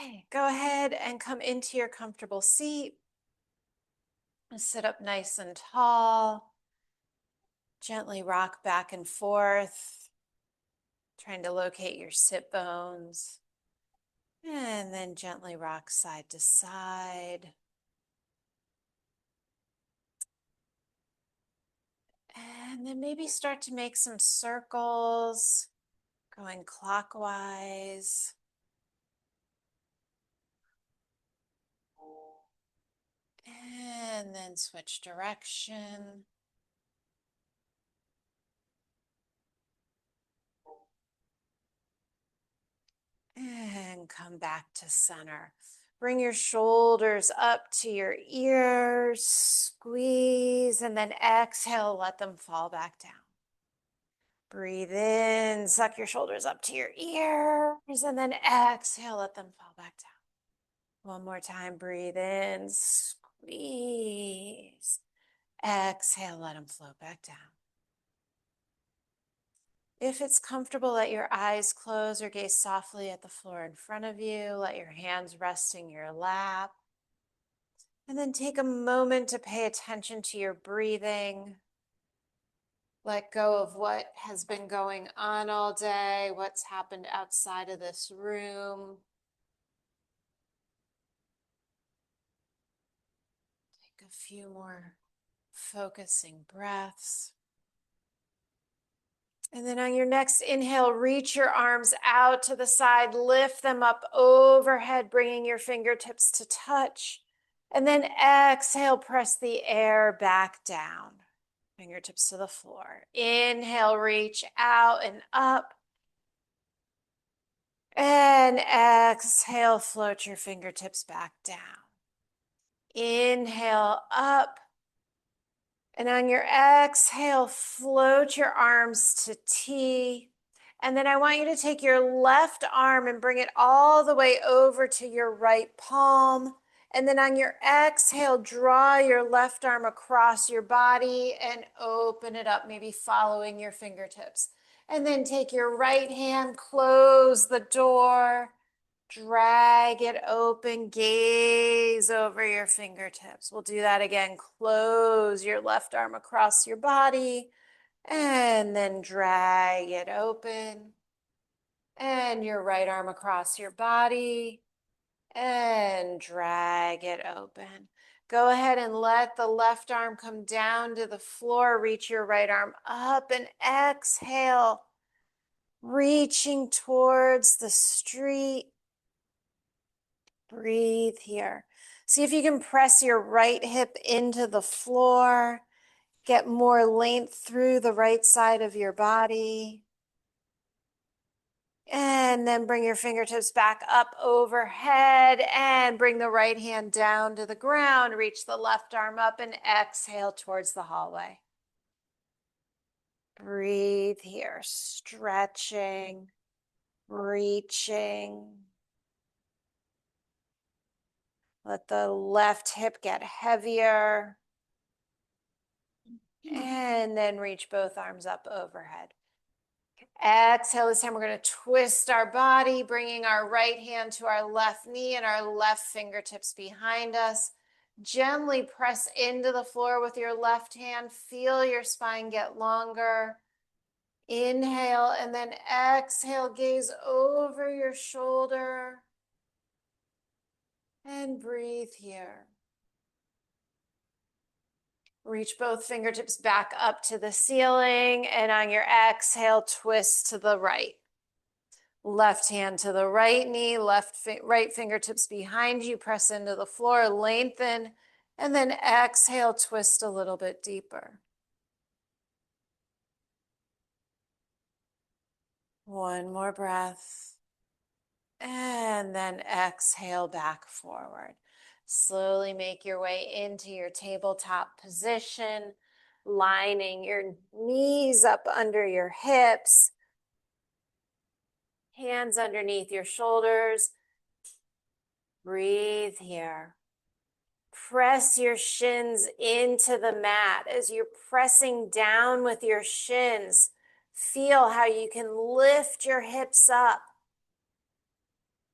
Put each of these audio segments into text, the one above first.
Okay, go ahead and come into your comfortable seat. Sit up nice and tall. Gently rock back and forth, trying to locate your sit bones. And then gently rock side to side. And then maybe start to make some circles, going clockwise. And then switch direction. And come back to center. Bring your shoulders up to your ears, squeeze, and then exhale, let them fall back down. Breathe in, suck your shoulders up to your ears, and then exhale, let them fall back down. One more time, breathe in, squeeze. Exhale, let them float back down. If it's comfortable, let your eyes close or gaze softly at the floor in front of you. Let your hands rest in your lap. And then take a moment to pay attention to your breathing. Let go of what has been going on all day, what's happened outside of this room. Take a few more focusing breaths. And then on your next inhale, reach your arms out to the side, lift them up overhead, bringing your fingertips to touch. And then exhale, press the air back down, fingertips to the floor. Inhale, reach out and up. And exhale, float your fingertips back down. Inhale, up. And on your exhale, float your arms to T. And then I want you to take your left arm and bring it all the way over to your right palm. And then on your exhale, draw your left arm across your body and open it up, maybe following your fingertips. And then take your right hand, close the door. Drag it open, gaze over your fingertips. We'll do that again. Close your left arm across your body and then drag it open. And your right arm across your body and drag it open. Go ahead and let the left arm come down to the floor. Reach your right arm up and exhale, reaching towards the street. Breathe here. See if you can press your right hip into the floor. Get more length through the right side of your body. And then bring your fingertips back up overhead and bring the right hand down to the ground. Reach the left arm up and exhale towards the hallway. Breathe here, stretching, reaching. Let the left hip get heavier. And then reach both arms up overhead. Exhale, this time we're going to twist our body, bringing our right hand to our left knee and our left fingertips behind us. Gently press into the floor with your left hand. Feel your spine get longer. Inhale and then exhale, gaze over your shoulder. And breathe here. Reach both fingertips back up to the ceiling, and on your exhale, twist to the right. Left hand to the right knee, right fingertips behind you, press into the floor, lengthen, and then exhale, twist a little bit deeper. One more breath. And then exhale back forward. Slowly make your way into your tabletop position, lining your knees up under your hips, hands underneath your shoulders. Breathe here. Press your shins into the mat. As you're pressing down with your shins, feel how you can lift your hips up.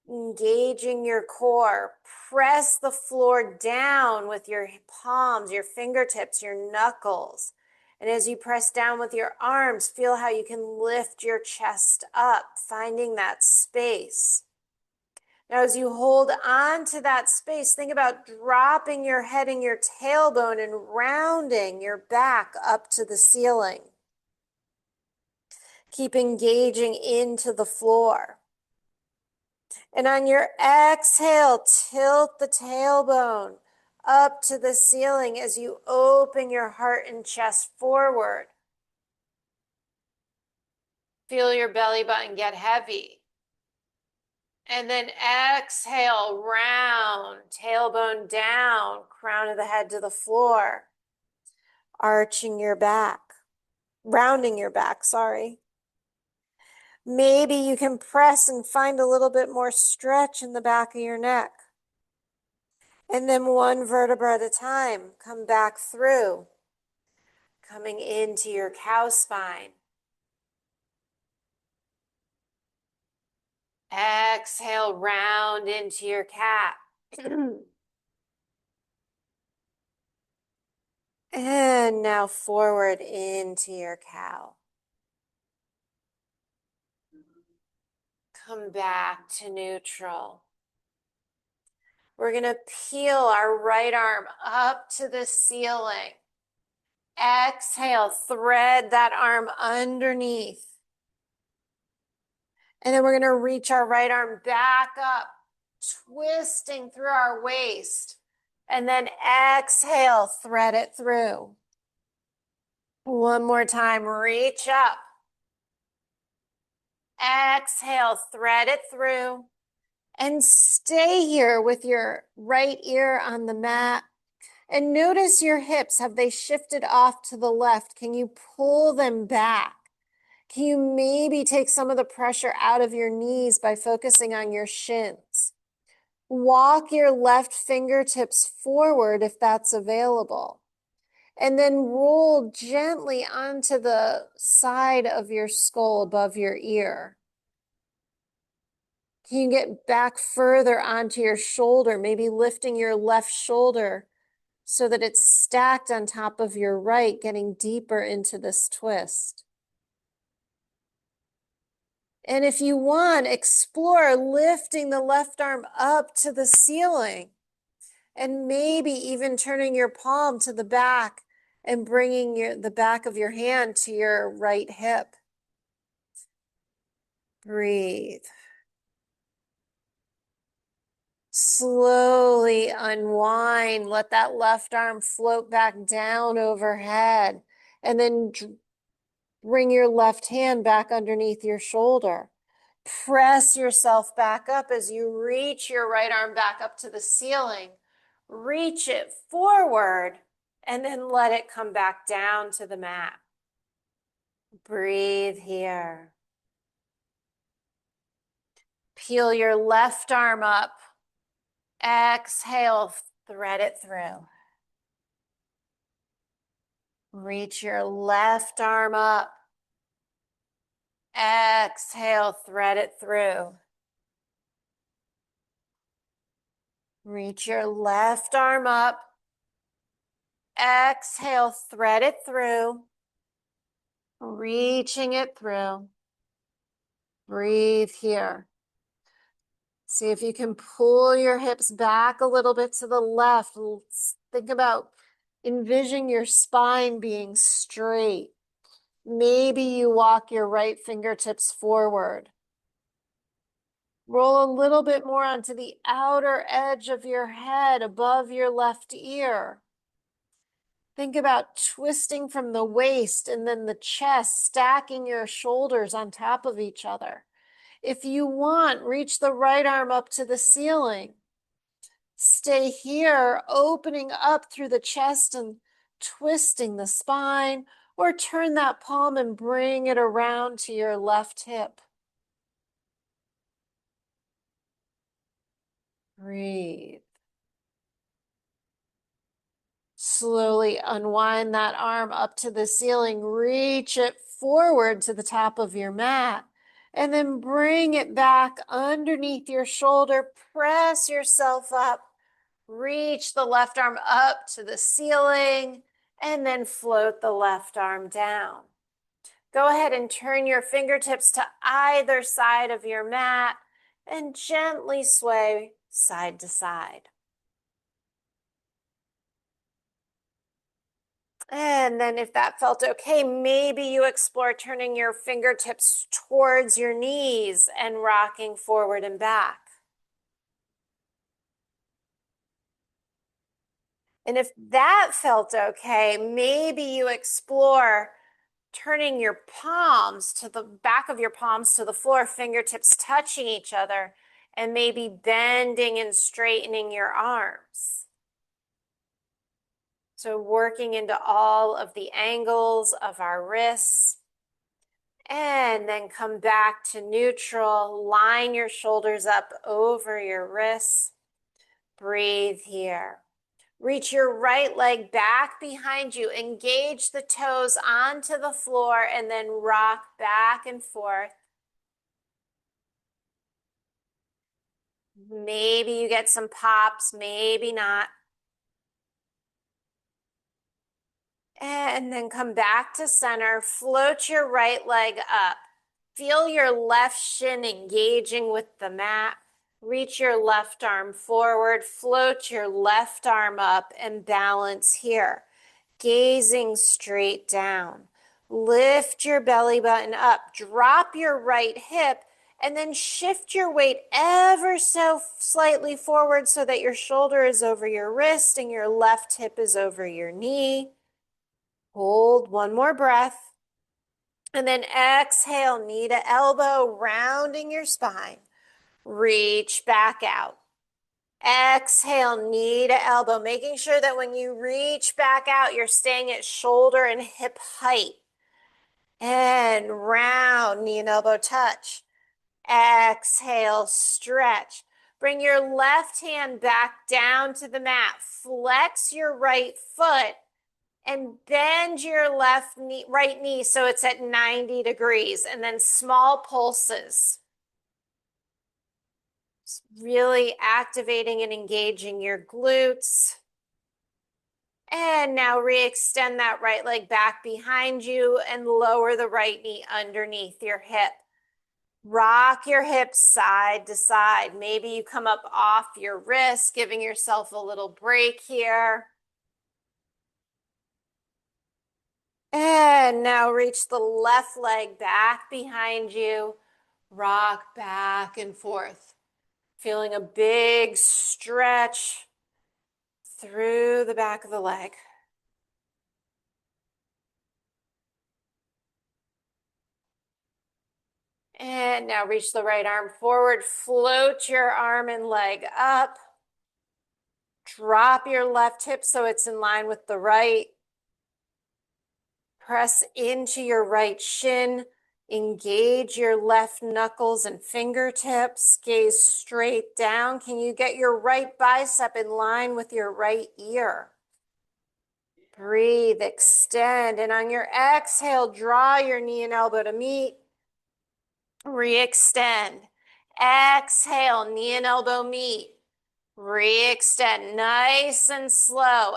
Engaging your core. Press the floor down with your palms, your fingertips, your knuckles. And as you press down with your arms, feel how you can lift your chest up, finding that space. Now, as you hold on to that space, think about dropping your head and your tailbone and rounding your back up to the ceiling. Keep engaging into the floor. And on your exhale, tilt the tailbone up to the ceiling as you open your heart and chest forward. Feel your belly button get heavy. And then exhale, round, tailbone down, crown of the head to the floor. Arching your back, rounding your back, sorry. Maybe you can press and find a little bit more stretch in the back of your neck. And then one vertebra at a time, come back through, coming into your cow spine. Exhale, round into your cat. And now forward into your cow. Come back to neutral. We're going to peel our right arm up to the ceiling. Exhale, thread that arm underneath. And then we're going to reach our right arm back up, twisting through our waist. And then exhale, thread it through. One more time, reach up. Exhale, thread it through. And stay here with your right ear on the mat. And notice your hips. Have they shifted off to the left? Can you pull them back? Can you maybe take some of the pressure out of your knees by focusing on your shins? Walk your left fingertips forward if that's available. And then roll gently onto the side of your skull above your ear. Can you get back further onto your shoulder, maybe lifting your left shoulder so that it's stacked on top of your right, getting deeper into this twist? And if you want, explore lifting the left arm up to the ceiling and maybe even turning your palm to the back and bringing the back of your hand to your right hip. Breathe. Slowly unwind. Let that left arm float back down overhead. And then bring your left hand back underneath your shoulder. Press yourself back up as you reach your right arm back up to the ceiling. Reach it forward and then let it come back down to the mat. Breathe here. Peel your left arm up. Exhale, thread it through. Reach your left arm up. Exhale, thread it through. Reach your left arm up. Exhale, thread it through. Reaching it through. Breathe here. See if you can pull your hips back a little bit to the left. Think about envisioning your spine being straight. Maybe you walk your right fingertips forward. Roll a little bit more onto the outer edge of your head above your left ear. Think about twisting from the waist and then the chest, stacking your shoulders on top of each other. If you want, reach the right arm up to the ceiling. Stay here, opening up through the chest and twisting the spine, or turn that palm and bring it around to your left hip. Breathe. Slowly unwind that arm up to the ceiling. Reach it forward to the top of your mat. And then bring it back underneath your shoulder. Press yourself up. Reach the left arm up to the ceiling and then float the left arm down. Go ahead and turn your fingertips to either side of your mat and gently sway side to side. And then if that felt okay, maybe you explore turning your fingertips towards your knees and rocking forward and back. And if that felt okay, maybe you explore turning your palms to the back of your palms to the floor, fingertips touching each other, and maybe bending and straightening your arms. So working into all of the angles of our wrists. And then come back to neutral. Line your shoulders up over your wrists. Breathe here. Reach your right leg back behind you. Engage the toes onto the floor and then rock back and forth. Maybe you get some pops, maybe not. And then come back to center. Float your right leg up. Feel your left shin engaging with the mat. Reach your left arm forward. Float your left arm up and balance here. Gazing straight down. Lift your belly button up. Drop your right hip and then shift your weight ever so slightly forward so that your shoulder is over your wrist and your left hip is over your knee. Hold one more breath. And then exhale, knee to elbow, rounding your spine. Reach back out. Exhale, knee to elbow, making sure that when you reach back out, you're staying at shoulder and hip height. And round, knee and elbow touch. Exhale, stretch. Bring your left hand back down to the mat. Flex your right foot and bend your right knee so it's at 90 degrees. And then small pulses. Really activating and engaging your glutes. And now re-extend that right leg back behind you and lower the right knee underneath your hip. Rock your hips side to side. Maybe you come up off your wrist, giving yourself a little break here. And now reach the left leg back behind you. Rock back and forth. Feeling a big stretch through the back of the leg. And now reach the right arm forward. Float your arm and leg up. Drop your left hip so it's in line with the right. Press into your right shin. Engage your left knuckles and fingertips. Gaze straight down. Can you get your right bicep in line with your right ear? Breathe, extend, and on your exhale, draw your knee and elbow to meet. Re-extend. Exhale, knee and elbow meet. Re-extend, nice and slow.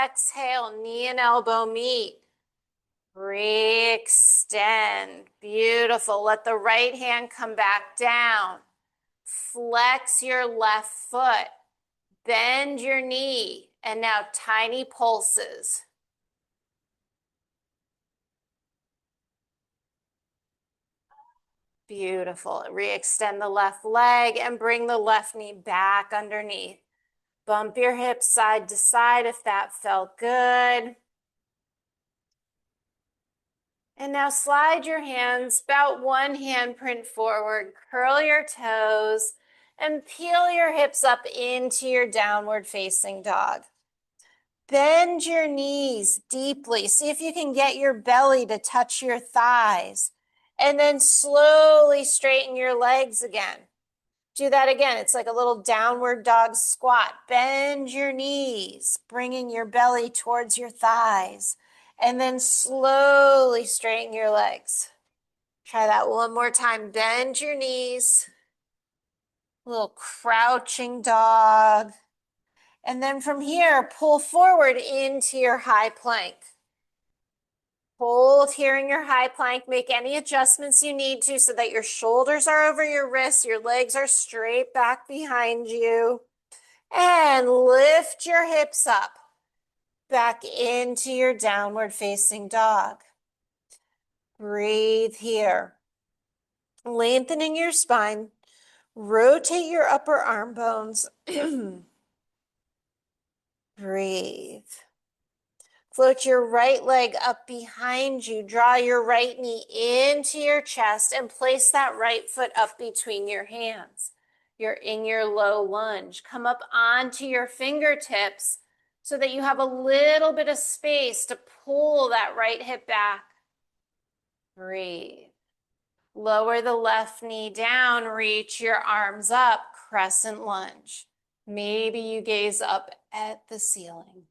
Exhale, knee and elbow meet. Re-extend, beautiful. Let the right hand come back down. Flex your left foot. Bend your knee. And now tiny pulses. Beautiful. Re-extend the left leg and bring the left knee back underneath. Bump your hips side to side if that felt good. And now slide your hands about one handprint forward, curl your toes, and peel your hips up into your downward facing dog. Bend your knees deeply. See if you can get your belly to touch your thighs. And then slowly straighten your legs again. Do that again. It's like a little downward dog squat. Bend your knees, bringing your belly towards your thighs. And then slowly straighten your legs. Try that one more time. Bend your knees. Little crouching dog. And then from here, pull forward into your high plank. Hold here in your high plank. Make any adjustments you need to so that your shoulders are over your wrists, your legs are straight back behind you. And lift your hips up back into your downward facing dog. Breathe here. Lengthening your spine. Rotate your upper arm bones. Breathe. Float your right leg up behind you. Draw your right knee into your chest and place that right foot up between your hands. You're in your low lunge. Come up onto your fingertips so that you have a little bit of space to pull that right hip back. Breathe. Lower the left knee down, reach your arms up, crescent lunge. Maybe you gaze up at the ceiling.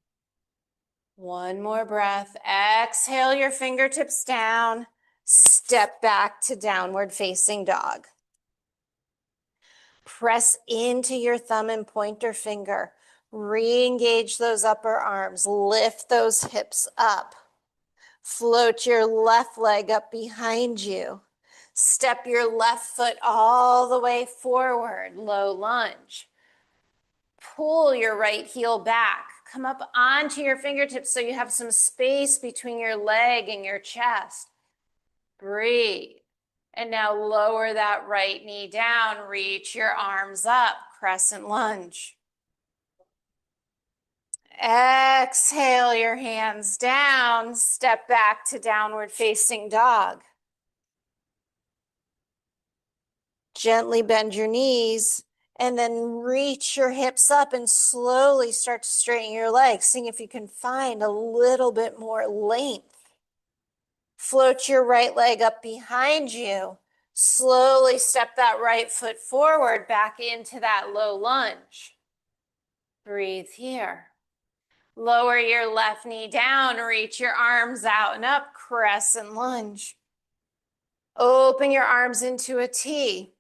One more breath. Exhale your fingertips down. Step back to downward facing dog. Press into your thumb and pointer finger. Re-engage those upper arms. Lift those hips up. Float your left leg up behind you. Step your left foot all the way forward. Low lunge. Pull your right heel back. Come up onto your fingertips so you have some space between your leg and your chest. Breathe. And now lower that right knee down. Reach your arms up. Crescent lunge. Exhale your hands down. Step back to downward facing dog. Gently bend your knees and then reach your hips up and slowly start to straighten your legs. See if you can find a little bit more length. Float your right leg up behind you. Slowly step that right foot forward back into that low lunge. Breathe here. Lower your left knee down, reach your arms out and up, crescent lunge. Open your arms into a T.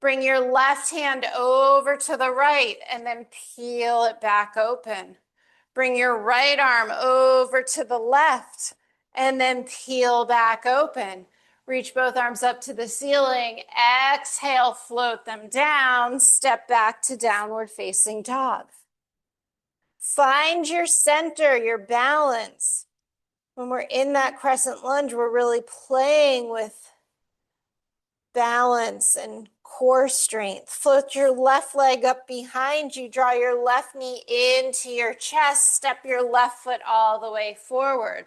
Bring your left hand over to the right and then peel it back open. Bring your right arm over to the left and then peel back open. Reach both arms up to the ceiling. Exhale, float them down. Step back to downward facing dog. Find your center, your balance. When we're in that crescent lunge, we're really playing with balance and core strength. Float your left leg up behind you. Draw your left knee into your chest. Step your left foot all the way forward.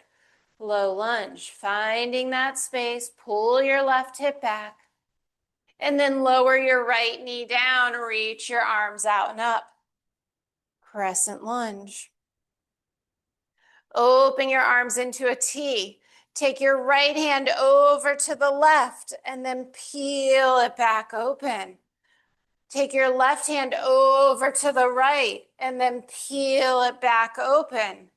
Low lunge. Finding that space. Pull your left hip back. And then lower your right knee down. Reach your arms out and up. Crescent lunge. Open your arms into a T. Take your right hand over to the left and then peel it back open. Take your left hand over to the right and then peel it back open.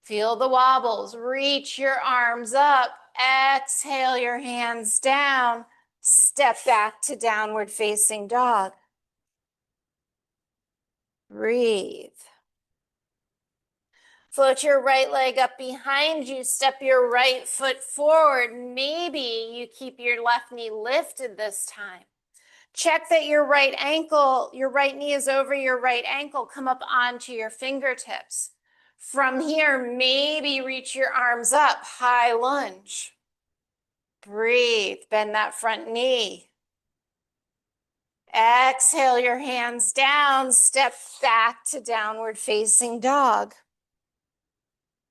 Feel the wobbles. Reach your arms up. Exhale your hands down. Step back to downward facing dog. Breathe. Float your right leg up behind you. Step your right foot forward. Maybe you keep your left knee lifted this time. Check that your right knee is over your right ankle. Come up onto your fingertips. From here, maybe reach your arms up. High lunge. Breathe. Bend that front knee. Exhale your hands down. Step back to downward facing dog.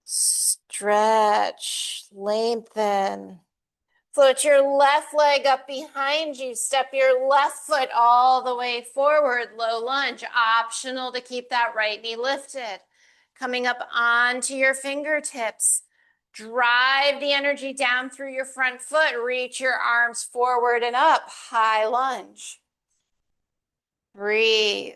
Stretch, lengthen. Float your left leg up behind you. Step your left foot all the way forward. Low lunge. Optional to keep that right knee lifted. Coming up onto your fingertips. Drive the energy down through your front foot. Reach your arms forward and up. High lunge. Breathe.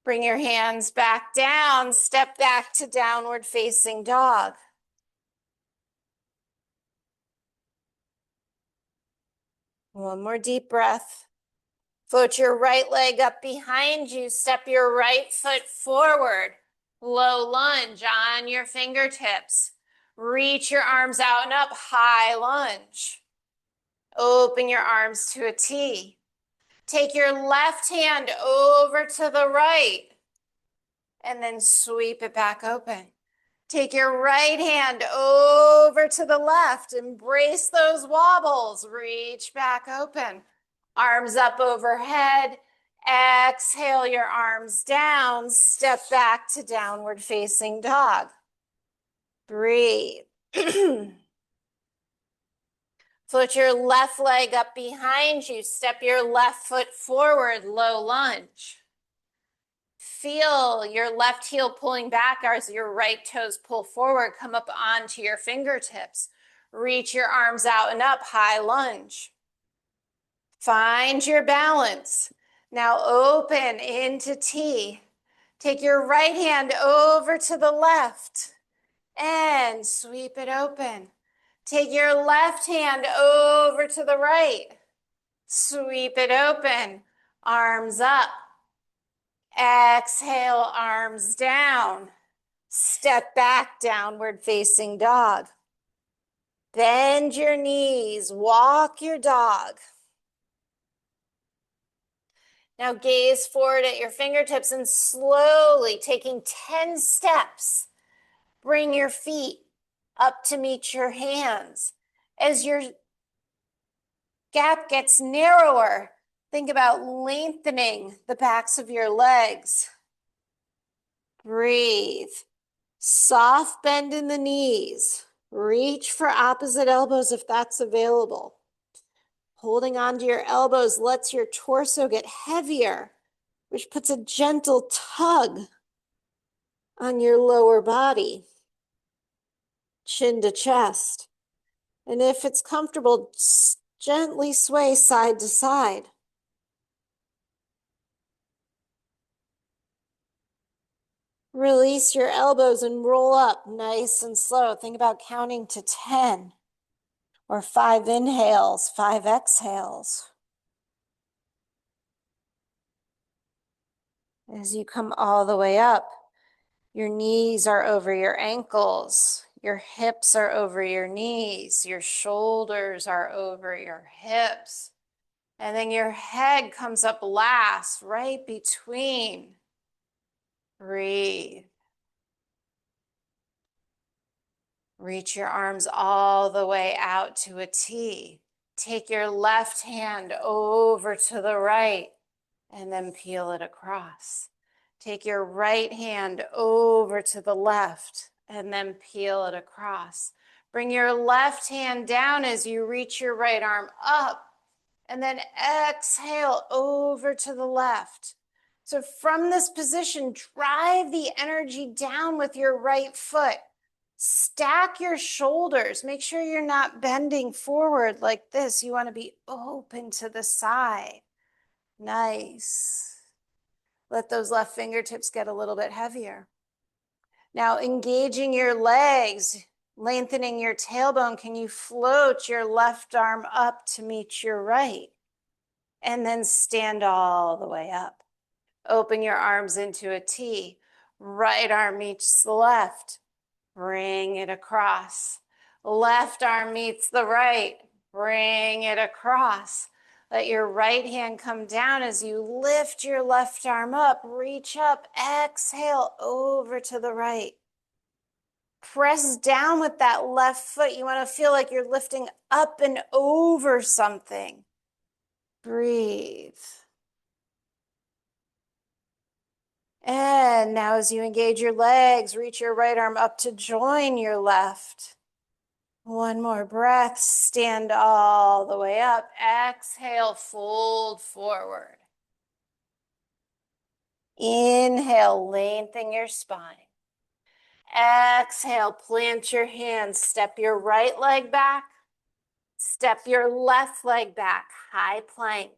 Bring your hands back down. Step back to downward facing dog. One more deep breath. Float your right leg up behind you. Step your right foot forward. Low lunge on your fingertips. Reach your arms out and up. High lunge. Open your arms to a T. Take your left hand over to the right and then sweep it back open. Take your right hand over to the left. Embrace those wobbles. Reach back open. Arms up overhead. Exhale your arms down. Step back to downward facing dog. Breathe. Float your left leg up behind you. Step your left foot forward, low lunge. Feel your left heel pulling back as your right toes pull forward. Come up onto your fingertips. Reach your arms out and up, high lunge. Find your balance. Now open into T. Take your right hand over to the left and sweep it open. Take your left hand over to the right. Sweep it open. Arms up. Exhale, arms down. Step back, downward facing dog. Bend your knees. Walk your dog. Now gaze forward at your fingertips and slowly, taking 10 steps, bring your feet up to meet your hands. As your gap gets narrower, think about lengthening the backs of your legs. Breathe. Soft bend in the knees. Reach for opposite elbows if that's available. Holding onto your elbows lets your torso get heavier, which puts a gentle tug on your lower body, chin to chest. And if it's comfortable, gently sway side to side. Release your elbows and roll up nice and slow. Think about counting to 10 or 5 inhales, 5 exhales. As you come all the way up, your knees are over your ankles. Your hips are over your knees. Your shoulders are over your hips. And then your head comes up last, right between. Breathe. Reach your arms all the way out to a T. Take your left hand over to the right and then peel it across. Take your right hand over to the left and then peel it across. Bring your left hand down as you reach your right arm up and then exhale over to the left. So from this position, drive the energy down with your right foot. Stack your shoulders. Make sure you're not bending forward like this. You want to be open to the side. Nice. Let those left fingertips get a little bit heavier. Now engaging your legs, lengthening your tailbone. Can you float your left arm up to meet your right? And then stand all the way up. Open your arms into a T. Right arm meets the left. Bring it across. Left arm meets the right. Bring it across. Let your right hand come down as you lift your left arm up. Reach up. Exhale over to the right. Press down with that left foot. You want to feel like you're lifting up and over something. Breathe. And now as you engage your legs, reach your right arm up to join your left. One more breath, stand all the way up. Exhale, fold forward. Inhale, lengthen your spine. Exhale, plant your hands. Step your right leg back. Step your left leg back, high plank.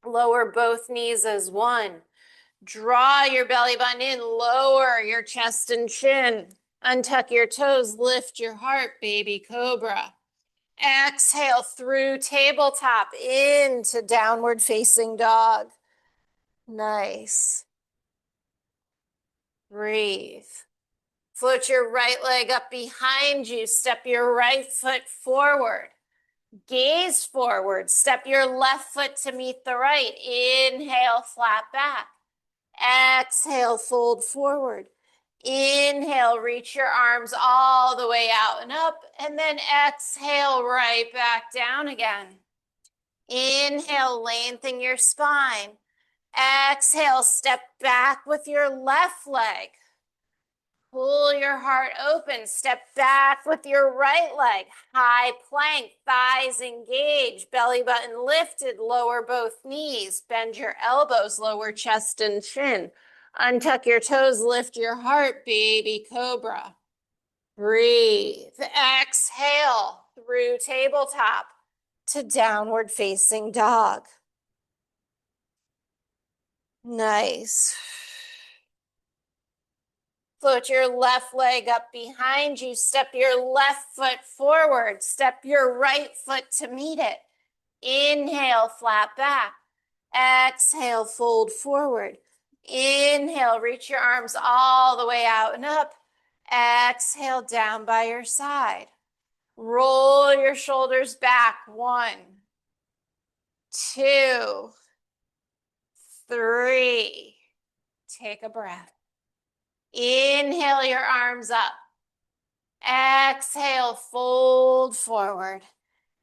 Lower both knees as one. Draw your belly button in, lower your chest and chin. Untuck your toes, lift your heart, baby cobra. Exhale through tabletop into downward facing dog. Nice. Breathe. Float your right leg up behind you. Step your right foot forward. Gaze forward. Step your left foot to meet the right. Inhale, flat back. Exhale, fold forward. Inhale, reach your arms all the way out and up. And then exhale, right back down again. Inhale, lengthen your spine. Exhale, step back with your left leg. Pull your heart open. Step back with your right leg. High plank, thighs engaged, belly button lifted, lower both knees. Bend your elbows, lower chest and chin. Untuck your toes, lift your heart, baby cobra. Breathe. Exhale through tabletop to downward facing dog. Nice. Float your left leg up behind you. Step your left foot forward. Step your right foot to meet it. Inhale, flat back. Exhale, fold forward. Inhale, reach your arms all the way out and up. Exhale, down by your side. Roll your shoulders back. 1, 2, 3. Take a breath. Inhale your arms up. Exhale, fold forward.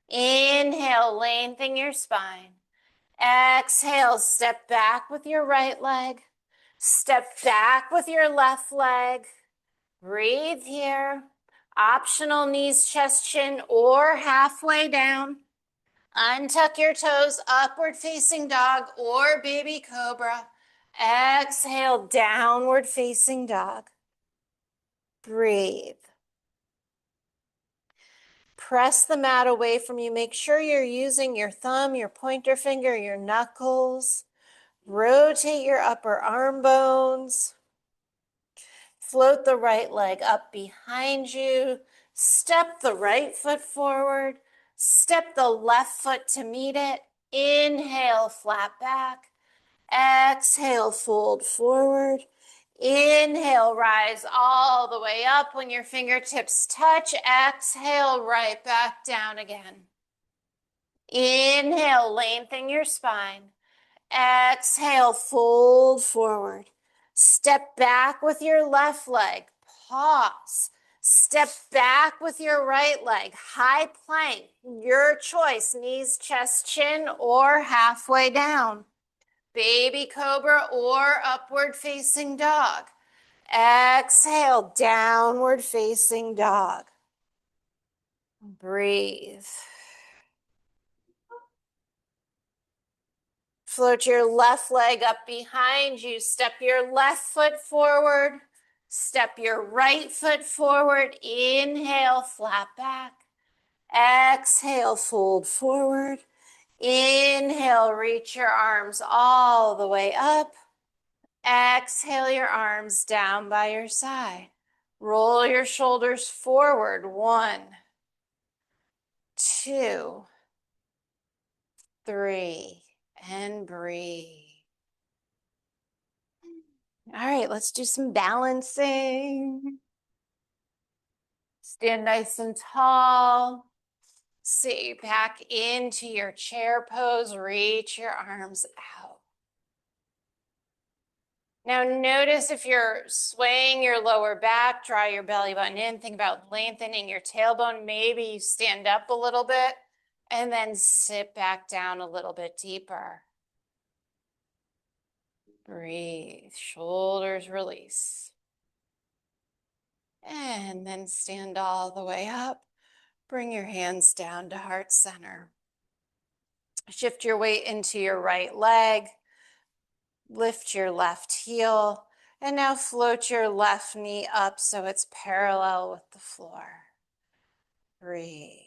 Inhale, lengthen your spine. Exhale, step back with your right leg. Step back with your left leg. Breathe here. Optional knees, chest, chin, or halfway down. Untuck your toes, upward facing dog or baby cobra. Exhale, downward facing dog. Breathe. Press the mat away from you. Make sure you're using your thumb, your pointer finger, your knuckles. Rotate your upper arm bones. Float the right leg up behind you. Step the right foot forward. Step the left foot to meet it. Inhale, flat back. Exhale, fold forward. Inhale, rise all the way up. When your fingertips touch, exhale, right back down again. Inhale, lengthen your spine. Exhale, fold forward. Step back with your left leg. Pause. Step back with your right leg. High plank. Your choice. Knees, chest, chin, or halfway down. Baby cobra or upward facing dog. Exhale, downward facing dog. Breathe. Float your left leg up behind you. Step your left foot forward. Step your right foot forward. Inhale, flat back. Exhale, fold forward. Inhale, reach your arms all the way up. Exhale your arms down by your side. Roll your shoulders forward. 1, 2, 3, and breathe. All right, let's do some balancing. Stand nice and tall. Sit back into your chair pose. Reach your arms out. Now notice if you're swaying your lower back, draw your belly button in. Think about lengthening your tailbone. Maybe you stand up a little bit and then sit back down a little bit deeper. Breathe, shoulders release. And then stand all the way up. Bring your hands down to heart center. Shift your weight into your right leg. Lift your left heel. And now float your left knee up so it's parallel with the floor. Breathe.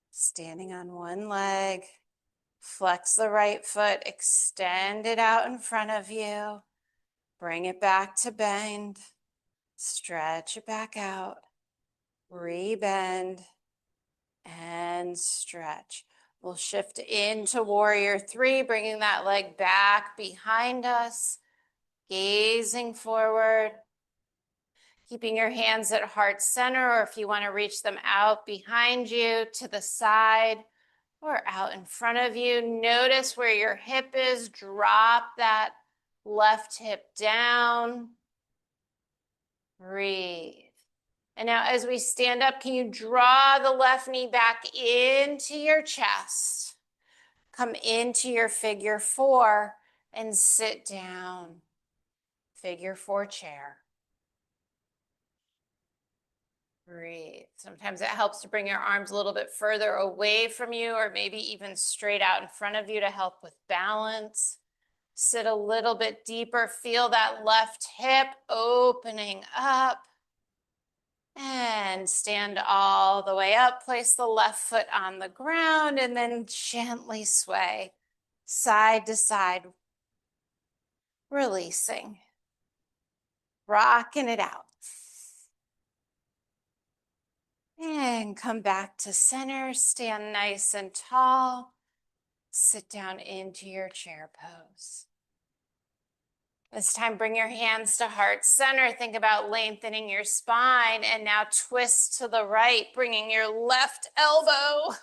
Standing on one leg. Flex the right foot. Extend it out in front of you. Bring it back to bend. Stretch it back out. Rebend and stretch. We'll shift into warrior three, bringing that leg back behind us, gazing forward, keeping your hands at heart center, or if you want to reach them out behind you, to the side, or out in front of you. Notice where your hip is. Drop that left hip down. Breathe. And now as we stand up, can you draw the left knee back into your chest? Come into your figure four and sit down. Figure four chair. Breathe. Sometimes it helps to bring your arms a little bit further away from you, or maybe even straight out in front of you to help with balance. Sit a little bit deeper. Feel that left hip opening up. And stand all the way up. Place the left foot on the ground and then gently sway side to side, releasing, rocking it out. And come back to center. Stand nice and tall. Sit down into your chair pose. This time, bring your hands to heart center. Think about lengthening your spine. And now twist to the right, bringing your left elbow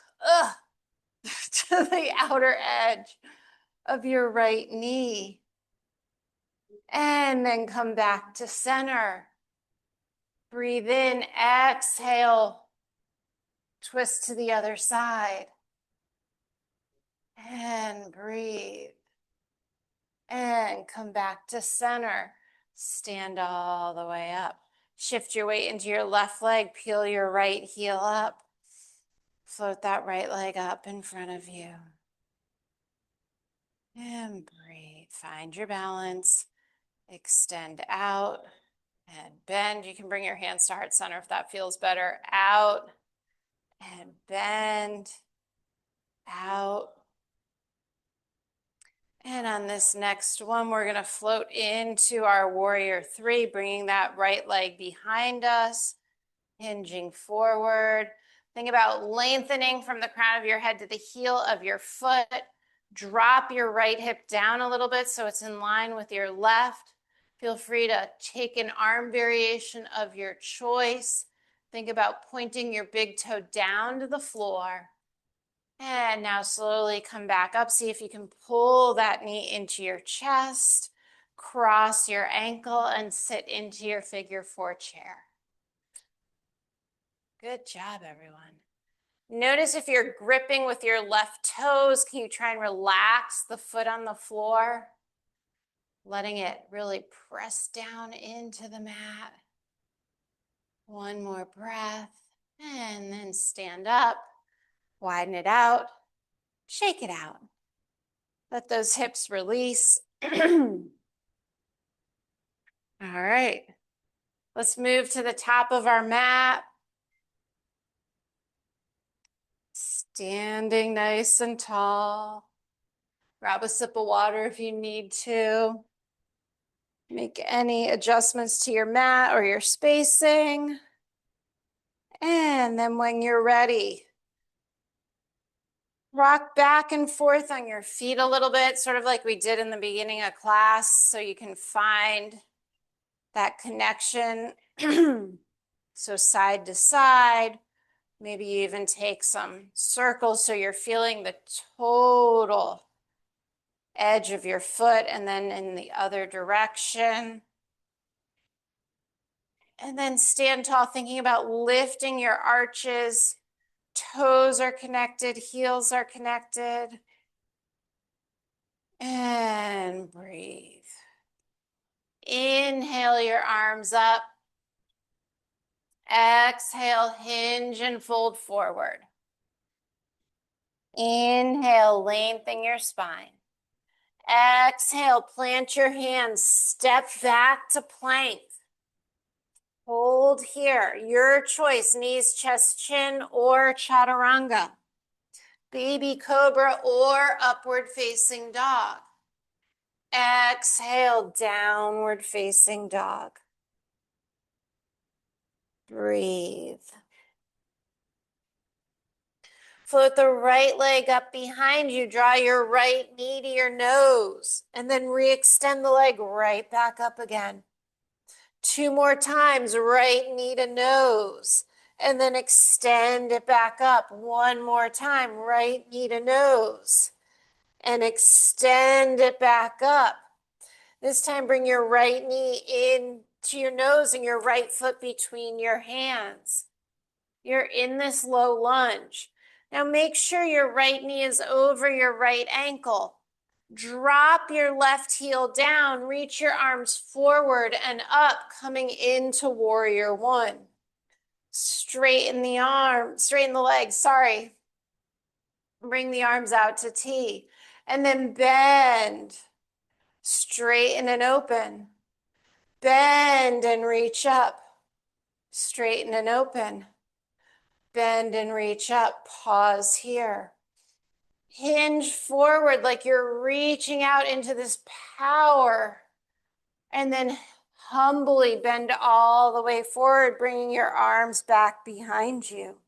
to the outer edge of your right knee. And then come back to center. Breathe in, exhale. Twist to the other side. And breathe. And come back to center. Stand all the way up. Shift your weight into your left leg. Peel your right heel up. Float that right leg up in front of you. And breathe. Find your balance. Extend out and bend. You can bring your hands to heart center if that feels better. Out and bend. Out. And on this next one, we're going to float into our warrior three, bringing that right leg behind us, hinging forward. Think about lengthening from the crown of your head to the heel of your foot. Drop your right hip down a little bit so it's in line with your left. Feel free to take an arm variation of your choice. Think about pointing your big toe down to the floor. And now slowly come back up. See if you can pull that knee into your chest, cross your ankle, and sit into your figure four chair. Good job, everyone. Notice if you're gripping with your left toes, can you try and relax the foot on the floor? Letting it really press down into the mat. One more breath, and then stand up, widen it out. Shake it out. Let those hips release. All right. Let's move to the top of our mat. Standing nice and tall. Grab a sip of water if you need to. Make any adjustments to your mat or your spacing. And then when you're ready, rock back and forth on your feet a little bit, sort of like we did in the beginning of class, so you can find that connection. So side to side, maybe you even take some circles so you're feeling the total edge of your foot, and then in the other direction. And then stand tall, thinking about lifting your arches. Toes are connected, heels are connected. And breathe. Inhale your arms up. Exhale, hinge and fold forward. Inhale, lengthen your spine. Exhale, plant your hands, step back to plank. Hold here, your choice, knees, chest, chin, or chaturanga. Baby cobra or upward facing dog. Exhale, downward facing dog. Breathe. Float the right leg up behind you. Draw your right knee to your nose. And then re-extend the leg right back up again. 2 more times, right knee to nose. And then extend it back up. 1 more time, right knee to nose. And extend it back up. This time, bring your right knee in to your nose and your right foot between your hands. You're in this low lunge. Now make sure your right knee is over your right ankle. Drop your left heel down, reach your arms forward and up, coming into warrior one. Straighten the arm, straighten the legs, sorry. Bring the arms out to T. And then bend, straighten and open. Bend and reach up, straighten and open. Bend and reach up, pause here. Hinge forward like you're reaching out into this power. And then humbly bend all the way forward, bringing your arms back behind you.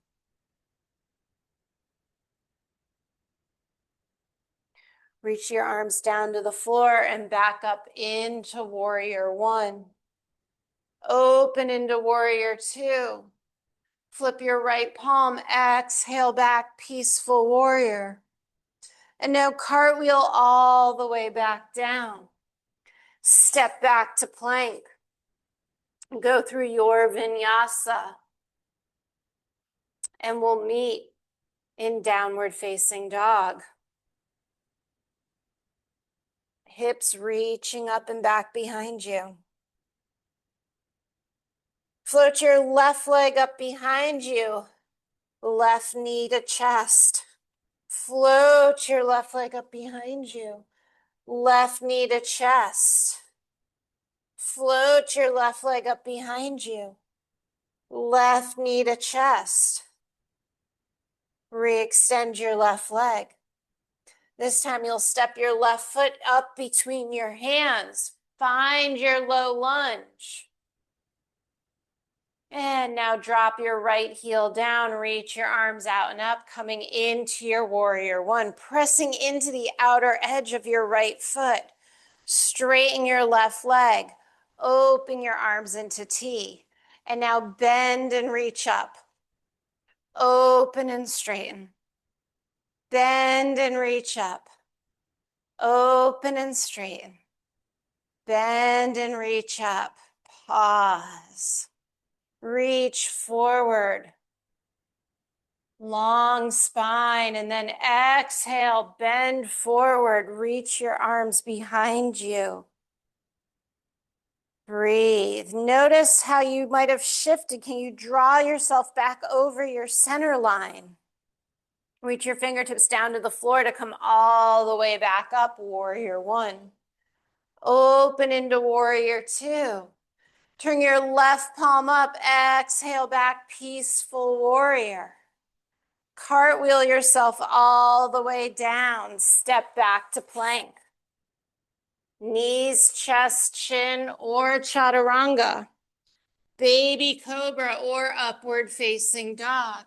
Reach your arms down to the floor and back up into warrior one. Open into warrior two. Flip your right palm, exhale back, peaceful warrior. And now cartwheel all the way back down. Step back to plank. Go through your vinyasa. And we'll meet in downward facing dog. Hips reaching up and back behind you. Float your left leg up behind you. Left knee to chest. Float your left leg up behind you. Left knee to chest. Float your left leg up behind you. Left knee to chest. Re-extend your left leg. This time you'll step your left foot up between your hands. Find your low lunge. And now drop your right heel down, reach your arms out and up, coming into your warrior one, pressing into the outer edge of your right foot. Straighten your left leg, open your arms into T. And now bend and reach up. Open and straighten. Bend and reach up. Open and straighten. Bend and reach up. Pause. Reach forward. Long spine, and then exhale, bend forward. Reach your arms behind you. Breathe. Notice how you might have shifted. Can you draw yourself back over your center line? Reach your fingertips down to the floor to come all the way back up, warrior one. Open into warrior two. Turn your left palm up, exhale back, peaceful warrior. Cartwheel yourself all the way down, step back to plank. Knees, chest, chin, or chaturanga. Baby cobra or upward facing dog.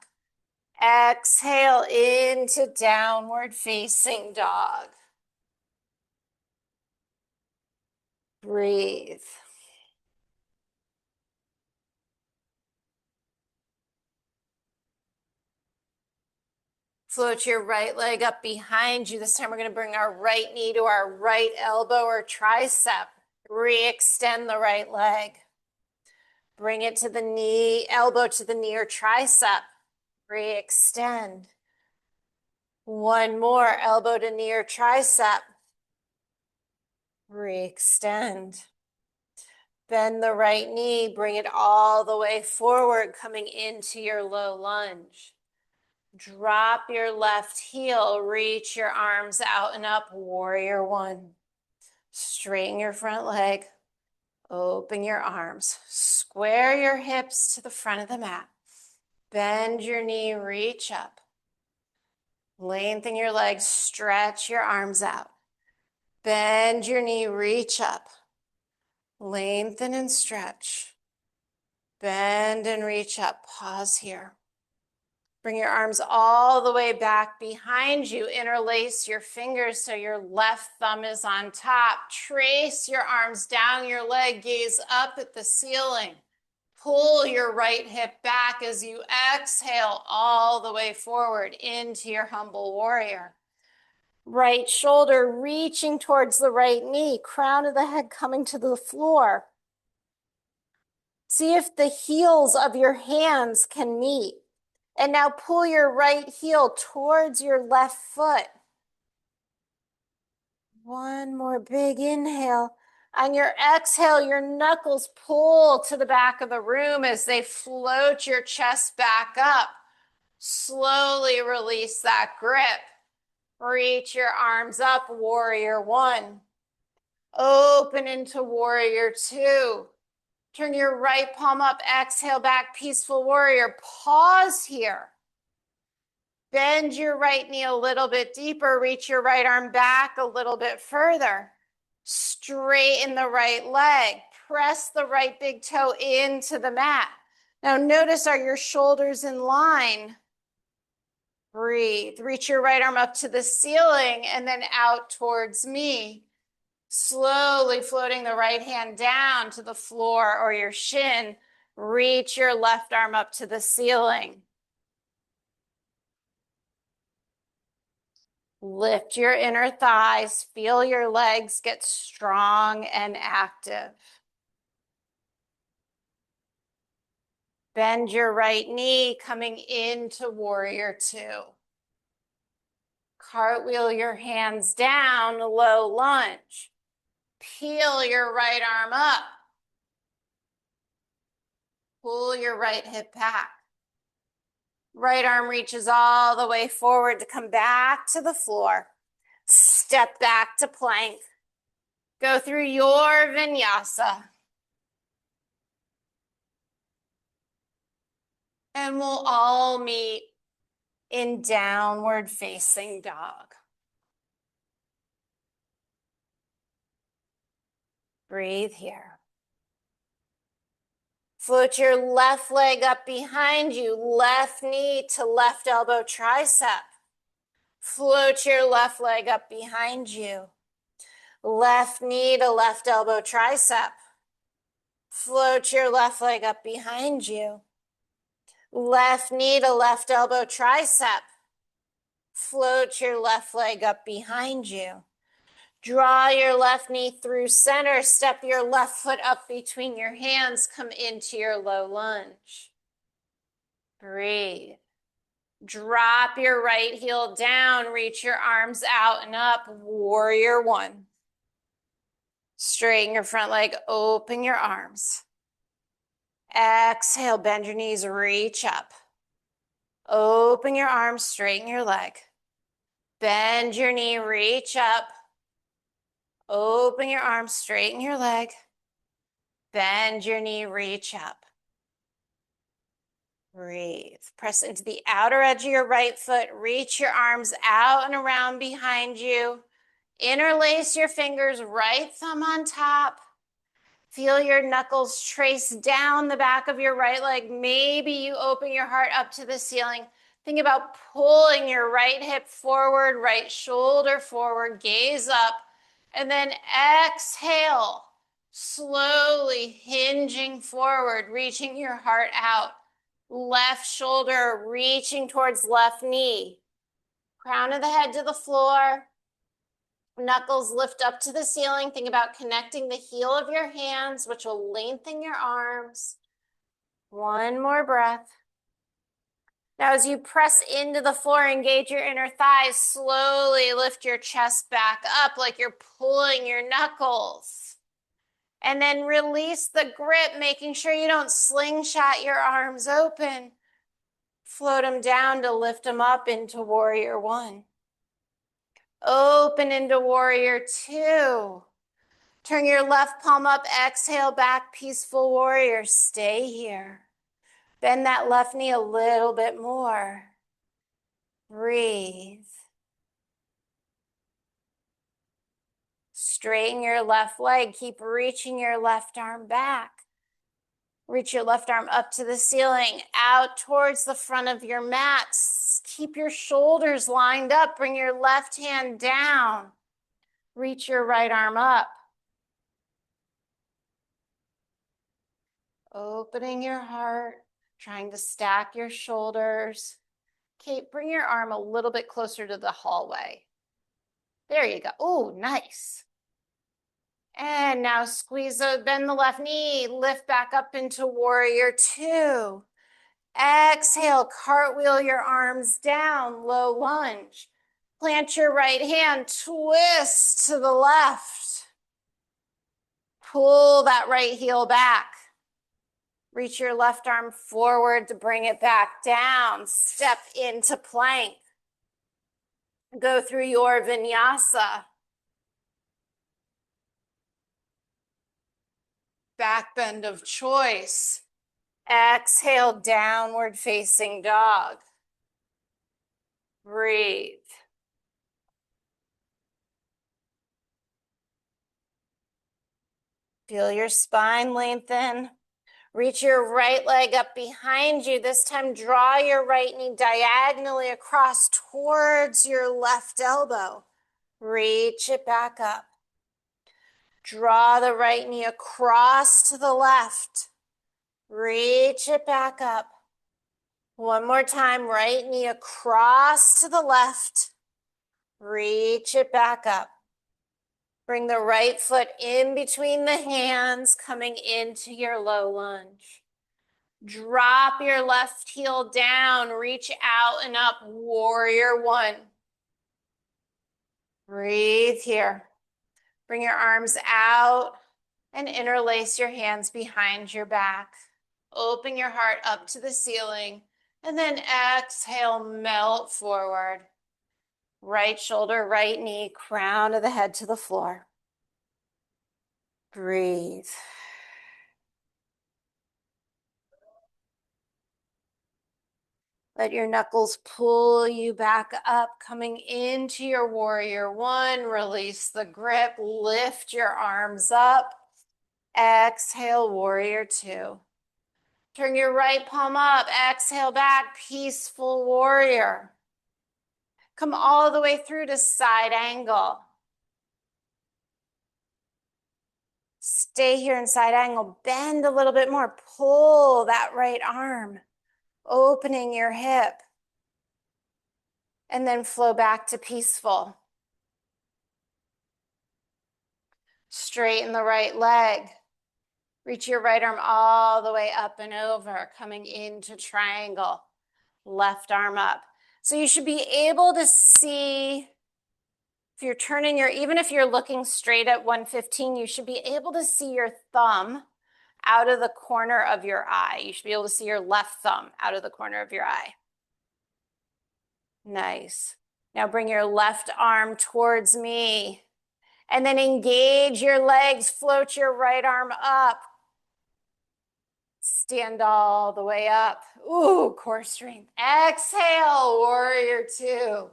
Exhale into downward facing dog. Breathe. Float your right leg up behind you. This time we're going to bring our right knee to our right elbow or tricep. Re-extend the right leg. Bring it to the knee, elbow to the knee or tricep. Re-extend. One more, elbow to knee or tricep. Re-extend. Bend the right knee, bring it all the way forward, coming into your low lunge. Drop your left heel, reach your arms out and up, warrior one. Straighten your front leg, open your arms, square your hips to the front of the mat. Bend your knee, reach up. Lengthen your legs, stretch your arms out. Bend your knee, reach up. Lengthen and stretch. Bend and reach up. Pause here. Bring your arms all the way back behind you. Interlace your fingers so your left thumb is on top. Trace your arms down your leg. Gaze up at the ceiling. Pull your right hip back as you exhale all the way forward into your humble warrior. Right shoulder reaching towards the right knee. Crown of the head coming to the floor. See if the heels of your hands can meet. And now pull your right heel towards your left foot. One more big inhale. On your exhale, your knuckles pull to the back of the room as they float your chest back up. Slowly release that grip. Reach your arms up, warrior one. Open into warrior two. Turn your right palm up, exhale back, peaceful warrior. Pause here. Bend your right knee a little bit deeper. Reach your right arm back a little bit further. Straighten the right leg. Press the right big toe into the mat. Now notice, are your shoulders in line? Breathe. Reach your right arm up to the ceiling and then out towards me. Slowly floating the right hand down to the floor or your shin. Reach your left arm up to the ceiling. Lift your inner thighs. Feel your legs get strong and active. Bend your right knee, coming into warrior two. Cartwheel your hands down, low lunge. Peel your right arm up. Pull your right hip back. Right arm reaches all the way forward to come back to the floor. Step back to plank. Go through your vinyasa. And we'll all meet in downward facing dog. Breathe here. Float your left leg up behind you, left knee to left elbow tricep. Float your left leg up behind you, left knee to left elbow tricep. Float your left leg up behind you, left knee to left elbow tricep. Float your left leg up behind you. Draw your left knee through center. Step your left foot up between your hands. Come into your low lunge. Breathe. Drop your right heel down. Reach your arms out and up. Warrior one. Straighten your front leg. Open your arms. Exhale. Bend your knees. Reach up. Open your arms. Straighten your leg. Bend your knee. Reach up. Open your arms, straighten your leg. Bend your knee, reach up. Breathe. Press into the outer edge of your right foot. Reach your arms out and around behind you. Interlace your fingers, right thumb on top. Feel your knuckles trace down the back of your right leg. Maybe you open your heart up to the ceiling. Think about pulling your right hip forward, right shoulder forward, gaze up. And then exhale, slowly hinging forward, reaching your heart out. Left shoulder reaching towards left knee. Crown of the head to the floor. Knuckles lift up to the ceiling. Think about connecting the heel of your hands, which will lengthen your arms. One more breath. Now, as you press into the floor, engage your inner thighs, slowly lift your chest back up like you're pulling your knuckles. And then release the grip, making sure you don't slingshot your arms open. Float them down to lift them up into warrior one. Open into warrior two. Turn your left palm up, exhale back, peaceful warrior. Stay here. Bend that left knee a little bit more. Breathe. Straighten your left leg. Keep reaching your left arm back. Reach your left arm up to the ceiling, out towards the front of your mat. Keep your shoulders lined up. Bring your left hand down. Reach your right arm up. Opening your heart, trying to stack your shoulders. Kate, bring your arm a little bit closer to the hallway. There you go. Oh, nice. And now bend the left knee, lift back up into warrior two. Exhale, cartwheel your arms down, low lunge. Plant your right hand, twist to the left. Pull that right heel back. Reach your left arm forward to bring it back down. Step into plank. Go through your vinyasa. Back bend of choice. Exhale, downward facing dog. Breathe. Feel your spine lengthen. Reach your right leg up behind you. This time, draw your right knee diagonally across towards your left elbow. Reach it back up. Draw the right knee across to the left. Reach it back up. One more time, right knee across to the left. Reach it back up. Bring the right foot in between the hands, coming into your low lunge. Drop your left heel down, reach out and up, warrior one. Breathe here. Bring your arms out and interlace your hands behind your back. Open your heart up to the ceiling and then exhale, melt forward. Right shoulder, right knee, crown of the head to the floor. Breathe. Let your knuckles pull you back up, coming into your warrior one. Release the grip, lift your arms up. Exhale, warrior two. Turn your right palm up, exhale back, peaceful warrior. Come all the way through to side angle. Stay here in side angle, bend a little bit more, pull that right arm, opening your hip, and then flow back to peaceful. Straighten the right leg. Reach your right arm all the way up and over, coming into triangle. Left arm up. So you should be able to see, if you're turning even if you're looking straight at 115, you should be able to see your thumb out of the corner of your eye. You should be able to see your left thumb out of the corner of your eye. Nice. Now bring your left arm towards me. And then engage your legs, float your right arm up. Stand all the way up. Ooh, core strength. Exhale, warrior two.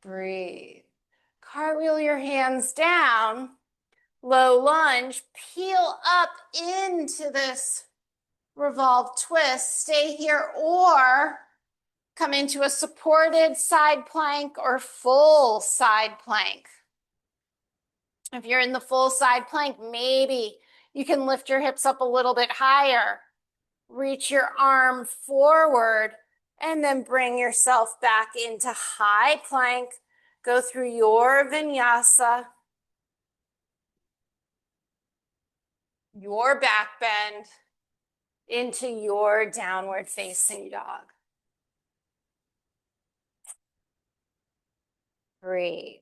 Breathe. Cartwheel your hands down. Low lunge. Peel up into this revolved twist. Stay here or come into a supported side plank or full side plank. If you're in the full side plank, maybe you can lift your hips up a little bit higher. Reach your arm forward and then bring yourself back into high plank. Go through your vinyasa, your back bend, into your downward facing dog. Breathe.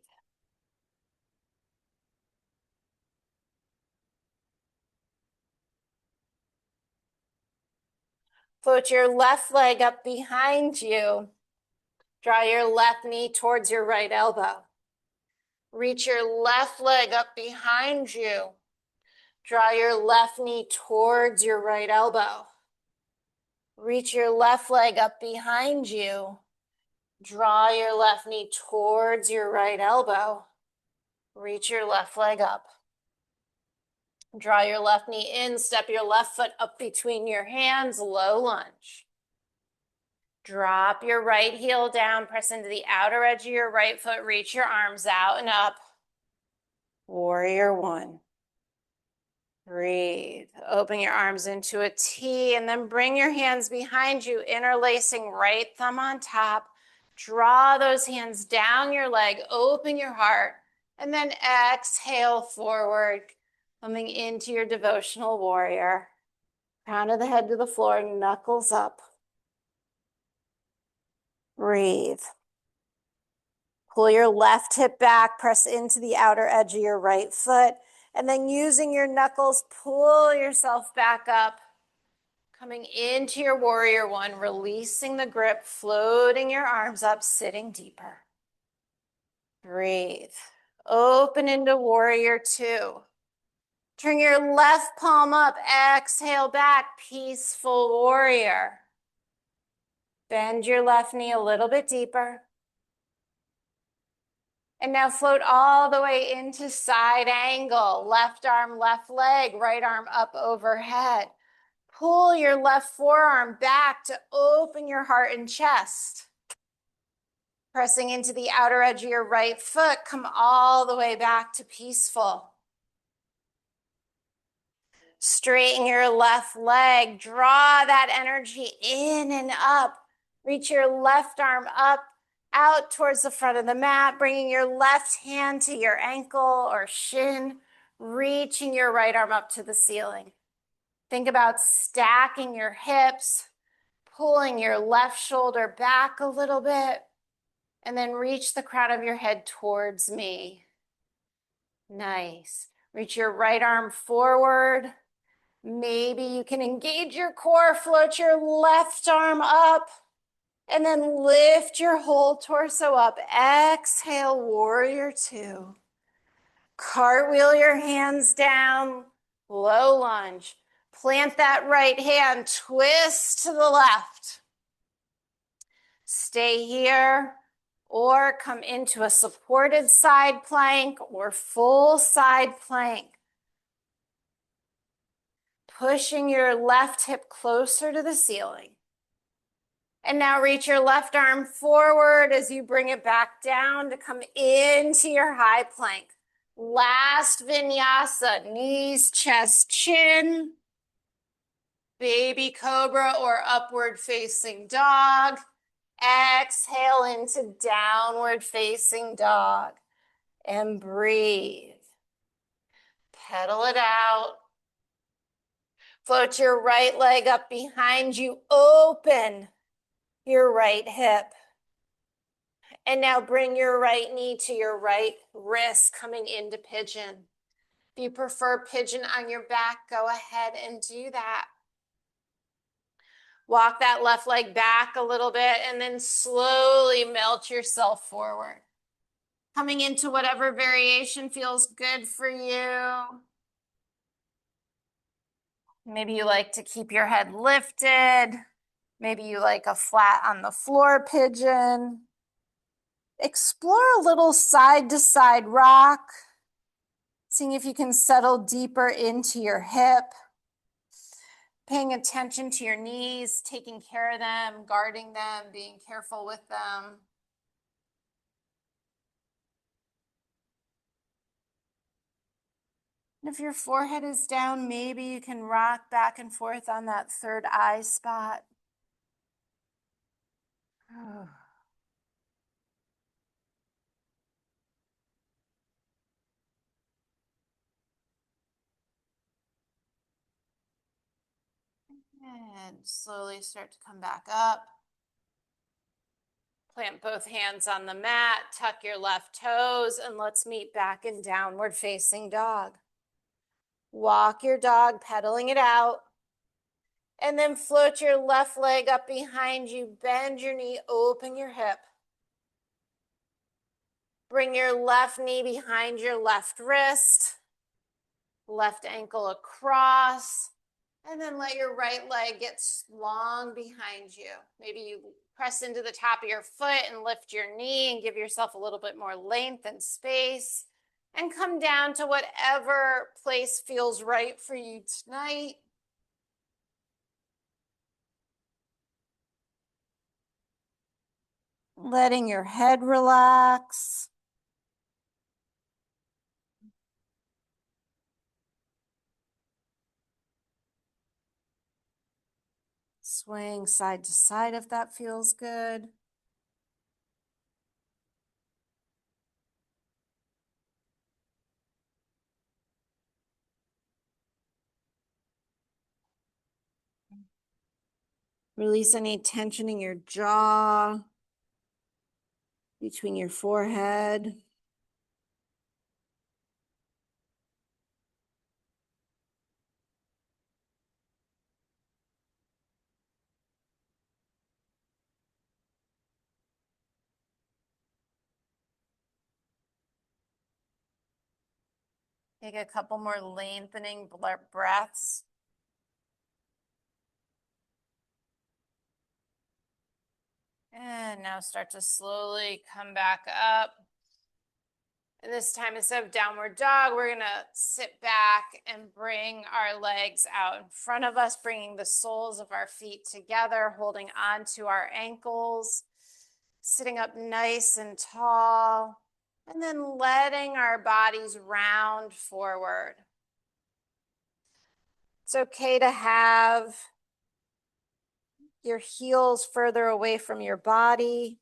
Float your left leg up behind you. Draw your left knee towards your right elbow. Reach your left leg up behind you. Draw your left knee towards your right elbow. Reach your left leg up behind you. Draw your left knee towards your right elbow. Reach your left leg up. Draw your left knee in, step your left foot up between your hands, low lunge. Drop your right heel down, press into the outer edge of your right foot, reach your arms out and up. Warrior one. Breathe. Open your arms into a T and then bring your hands behind you, interlacing right thumb on top. Draw those hands down your leg, open your heart, and then exhale forward, coming into your devotional warrior. Crown of the head to the floor, knuckles up. Breathe. Pull your left hip back, press into the outer edge of your right foot, and then using your knuckles, pull yourself back up, coming into your warrior one, releasing the grip, floating your arms up, sitting deeper. Breathe. Open into warrior two. Turn your left palm up, exhale back, peaceful warrior. Bend your left knee a little bit deeper. And now float all the way into side angle. Left arm, left leg, right arm up overhead. Pull your left forearm back to open your heart and chest. Pressing into the outer edge of your right foot, come all the way back to peaceful. Straighten your left leg, draw that energy in and up. Reach your left arm up, out towards the front of the mat, bringing your left hand to your ankle or shin, reaching your right arm up to the ceiling. Think about stacking your hips, pulling your left shoulder back a little bit, and then reach the crown of your head towards me. Nice. Reach your right arm forward. Maybe you can engage your core, float your left arm up, and then lift your whole torso up. Exhale, warrior two. Cartwheel your hands down, low lunge. Plant that right hand, twist to the left. Stay here or come into a supported side plank or full side plank. Pushing your left hip closer to the ceiling. And now reach your left arm forward as you bring it back down to come into your high plank. Last vinyasa, knees, chest, chin. Baby cobra or upward facing dog. Exhale into downward facing dog. And breathe. Pedal it out. Float your right leg up behind you. Open your right hip. And now bring your right knee to your right wrist, coming into pigeon. If you prefer pigeon on your back, go ahead and do that. Walk that left leg back a little bit and then slowly melt yourself forward. Coming into whatever variation feels good for you. Maybe you like to keep your head lifted. Maybe you like a flat on the floor pigeon. Explore a little side to side rock, seeing if you can settle deeper into your hip, paying attention to your knees, taking care of them, guarding them, being careful with them. And if your forehead is down, maybe you can rock back and forth on that third eye spot. And slowly start to come back up. Plant both hands on the mat, tuck your left toes, and let's meet back in downward facing dog. Walk your dog, pedaling it out. And then float your left leg up behind you, bend your knee, open your hip. Bring your left knee behind your left wrist, left ankle across, and then let your right leg get long behind you. Maybe you press into the top of your foot and lift your knee and give yourself a little bit more length and space. and come down to whatever place feels right for you tonight. Letting your head relax. Swaying side to side if that feels good. Release any tension in your jaw, between your forehead. Take a couple more lengthening breaths. And now start to slowly come back up. And this time, instead of downward dog, we're gonna sit back and bring our legs out in front of us, bringing the soles of our feet together, holding on to our ankles, sitting up nice and tall, and then letting our bodies round forward. It's okay to have your heels further away from your body,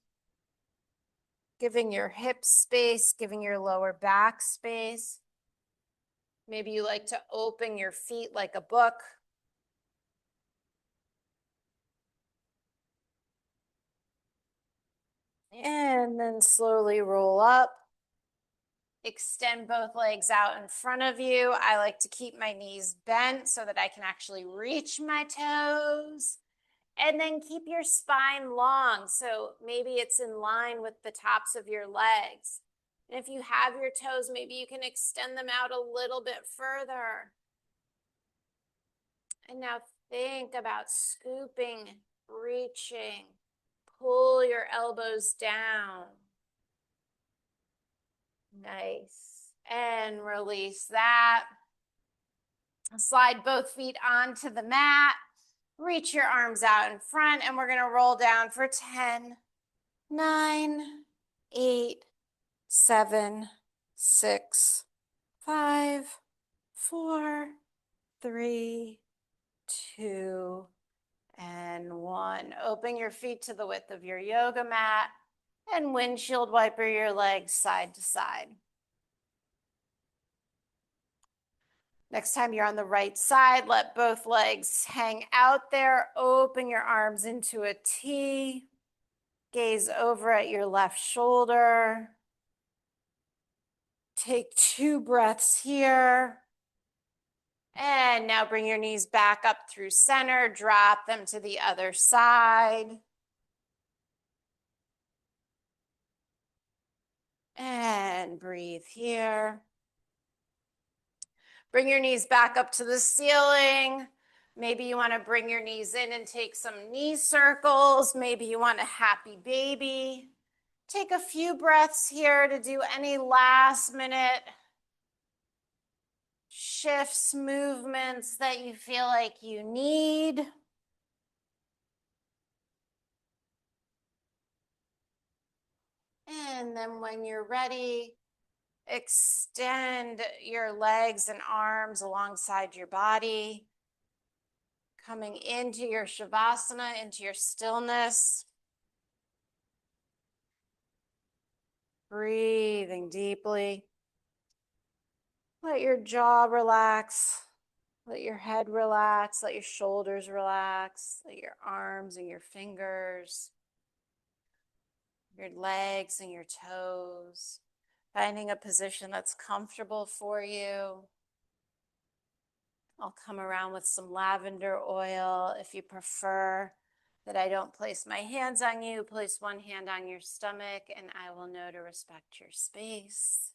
giving your hips space, giving your lower back space. Maybe you like to open your feet like a book. And then slowly roll up. Extend both legs out in front of you. I like to keep my knees bent so that I can actually reach my toes. And then keep your spine long. So maybe it's in line with the tops of your legs. And if you have your toes, maybe you can extend them out a little bit further. And now think about scooping, reaching. Pull your elbows down. Nice. And release that. Slide both feet onto the mat. Reach your arms out in front, and we're going to roll down for 10, 9, 8, 7, 6, 5, 4, 3, 2, and 1. Open your feet to the width of your yoga mat and windshield wiper your legs side to side. Next time you're on the right side, let both legs hang out there. Open your arms into a T. Gaze over at your left shoulder. Take 2 breaths here. And now bring your knees back up through center. Drop them to the other side. And breathe here. Bring your knees back up to the ceiling. Maybe you want to bring your knees in and take some knee circles. Maybe you want a happy baby. Take a few breaths here to do any last minute shifts, movements that you feel like you need. And then when you're ready, extend your legs and arms alongside your body, coming into your Shavasana, into your stillness. Breathing deeply. Let your jaw relax. Let your head relax. Let your shoulders relax. Let your arms and your fingers, your legs and your toes. Finding a position that's comfortable for you. I'll come around with some lavender oil if you prefer that I don't place my hands on you. Place one hand on your stomach and I will know to respect your space.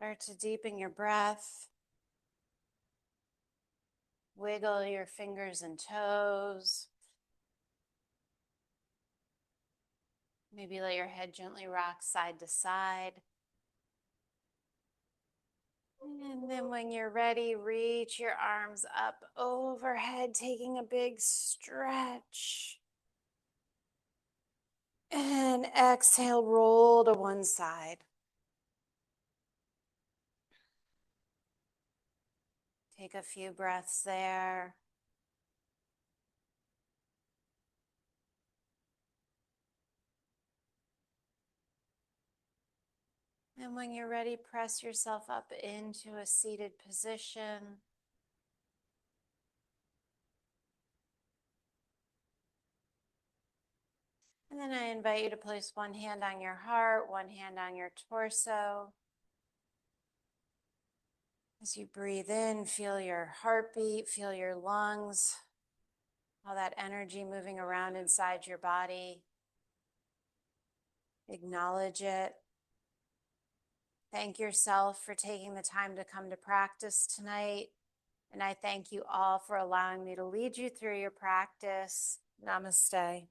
Start to deepen your breath. Wiggle your fingers and toes. Maybe let your head gently rock side to side. And then when you're ready, reach your arms up overhead, taking a big stretch. And exhale, roll to one side. Take a few breaths there. And when you're ready, press yourself up into a seated position. And then I invite you to place one hand on your heart, one hand on your torso. As you breathe in, feel your heartbeat, feel your lungs, all that energy moving around inside your body. Acknowledge it. Thank yourself for taking the time to come to practice tonight. And I thank you all for allowing me to lead you through your practice. Namaste.